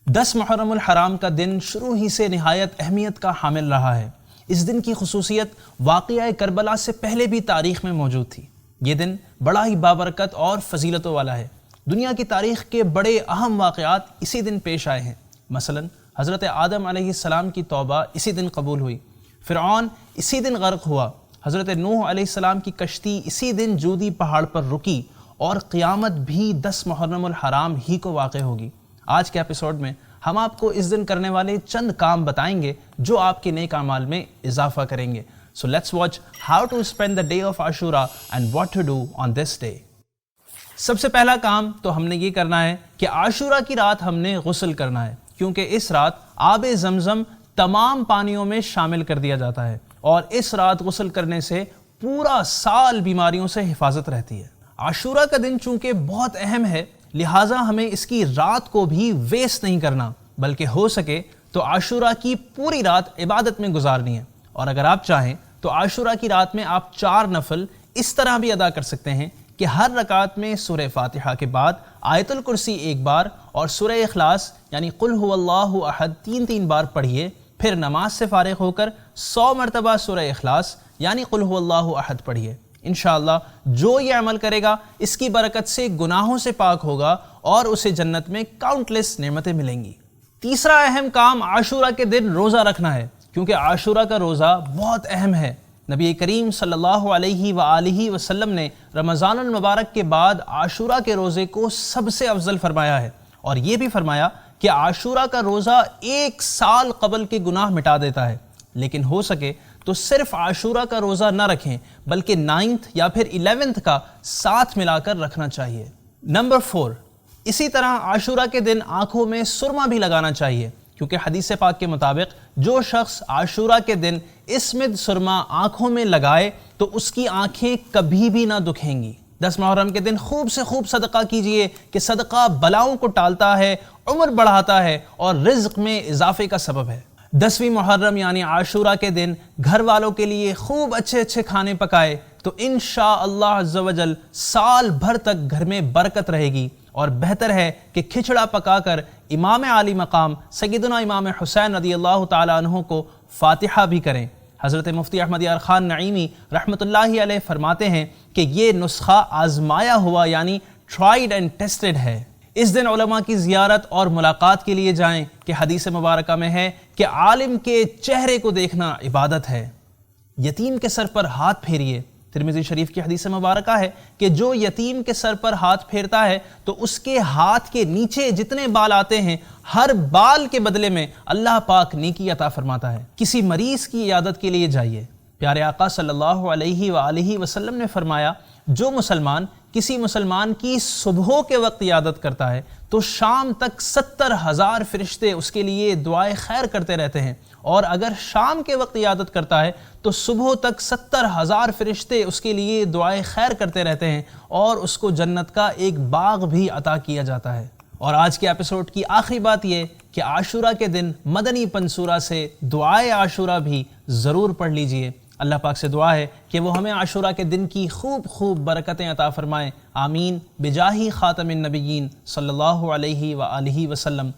10 محرم الحرام کا دن شروع ہی سے نہایت اہمیت کا حامل رہا ہے۔ اس دن کی خصوصیت واقعہ کربلا سے پہلے بھی تاریخ میں موجود تھی۔ یہ دن بڑا ہی بابرکت اور فضیلتوں والا ہے۔ دنیا کی تاریخ کے بڑے اہم واقعات اسی دن پیش آئے ہیں۔ مثلا حضرت آدم علیہ السلام کی توبہ اسی دن قبول ہوئی، فرعون اسی دن غرق ہوا، حضرت نوح علیہ السلام کی کشتی اسی دن جودی پہاڑ پر رکی، اور قیامت بھی 10 محرم الحرام ہی کو واقع ہوگی۔ آج کے ایپیسوڈ میں ہم آپ کو اس دن کرنے والے چند کام بتائیں گے جو آپ کے نیک اعمال میں اضافہ کریں گے۔ So let's watch how to spend the day of Ashura and what to do on this day۔ سب سے پہلا کام تو ہم نے یہ کرنا ہے کہ عاشورہ کی رات ہم نے غسل کرنا ہے، کیونکہ اس رات آب زمزم تمام پانیوں میں شامل کر دیا جاتا ہے، اور اس رات غسل کرنے سے پورا سال بیماریوں سے حفاظت رہتی ہے۔ عاشورہ کا دن چونکہ بہت اہم ہے، لہٰذا ہمیں اس کی رات کو بھی ویسٹ نہیں کرنا، بلکہ ہو سکے تو عاشورہ کی پوری رات عبادت میں گزارنی ہے۔ اور اگر آپ چاہیں تو عاشورہ کی رات میں آپ 4 نفل اس طرح بھی ادا کر سکتے ہیں کہ ہر رکعت میں سورہ فاتحہ کے بعد آیت الکرسی 1 بار اور سورہ اخلاص یعنی قل هو اللہ احد 3 بار پڑھیے، پھر نماز سے فارغ ہو کر 100 مرتبہ سورہ اخلاص یعنی قل هو اللہ احد پڑھیے۔ انشاءاللہ جو یہ عمل کرے گا اس کی برکت سے گناہوں سے پاک ہوگا اور اسے جنت میں کاؤنٹلیس نعمتیں ملیں گی۔ تیسرا اہم کام عاشورہ کے دن روزہ رکھنا ہے، کیونکہ عاشورہ کا روزہ بہت اہم ہے۔ نبی کریم صلی اللہ علیہ وآلہ وسلم نے رمضان المبارک کے بعد عاشورہ کے روزے کو سب سے افضل فرمایا ہے، اور یہ بھی فرمایا کہ عاشورہ کا روزہ 1 سال قبل کے گناہ مٹا دیتا ہے۔ لیکن ہو سکے تو صرف عاشورہ کا روزہ نہ رکھیں، بلکہ 9 یا پھر 11 کا ساتھ ملا کر رکھنا چاہیے۔ نمبر 4، اسی طرح عاشورہ کے دن آنکھوں میں سرما بھی لگانا چاہیے، کیونکہ حدیث پاک کے مطابق جو شخص عاشورہ کے دن اسمد سرما آنکھوں میں لگائے تو اس کی آنکھیں کبھی بھی نہ دکھیں گی۔ 10 محرم کے دن خوب سے خوب صدقہ کیجئے کہ صدقہ بلاؤں کو ٹالتا ہے، عمر بڑھاتا ہے اور رزق میں اضافے کا سبب ہے۔ 10ویں محرم یعنی عاشورہ کے دن گھر والوں کے لیے خوب اچھے کھانے پکائے تو انشاءاللہ عز و جل سال بھر تک گھر میں برکت رہے گی، اور بہتر ہے کہ کھچڑا پکا کر امام عالی مقام سیدنا امام حسین رضی اللہ تعالیٰ عنہ کو فاتحہ بھی کریں۔ حضرت مفتی احمد یار خان نعیمی رحمۃ اللہ علیہ فرماتے ہیں کہ یہ نسخہ آزمایا ہوا یعنی ٹرائیڈ اینڈ ٹیسٹڈ ہے۔ اس دن علماء کی زیارت اور ملاقات کے لیے جائیں کہ حدیث مبارکہ میں ہے کہ عالم کے چہرے کو دیکھنا عبادت ہے۔ یتیم کے سر پر ہاتھ پھیریے۔ ترمذی شریف کی حدیث مبارکہ ہے کہ جو یتیم کے سر پر ہاتھ پھیرتا ہے تو اس کے ہاتھ کے نیچے جتنے بال آتے ہیں ہر بال کے بدلے میں اللہ پاک نیکی عطا فرماتا ہے۔ کسی مریض کی عیادت کے لیے جائیے۔ پیارے آقا صلی اللہ علیہ وآلہ وسلم نے فرمایا جو مسلمان کسی مسلمان کی صبح کے وقت عیادت کرتا ہے تو شام تک 70,000 فرشتے اس کے لیے دعائے خیر کرتے رہتے ہیں، اور اگر شام کے وقت عیادت کرتا ہے تو صبح تک 70,000 فرشتے اس کے لیے دعائے خیر کرتے رہتے ہیں، اور اس کو جنت کا ایک باغ بھی عطا کیا جاتا ہے۔ اور آج کے ایپیسوڈ کی آخری بات یہ کہ عاشورہ کے دن مدنی پنسورہ سے دعائے عاشورہ بھی ضرور پڑھ لیجئے۔ اللہ پاک سے دعا ہے کہ وہ ہمیں عاشورہ کے دن کی خوب برکتیں عطا فرمائیں۔ آمین بجاہ خاتم النبیین صلی اللہ علیہ وآلہ وسلم۔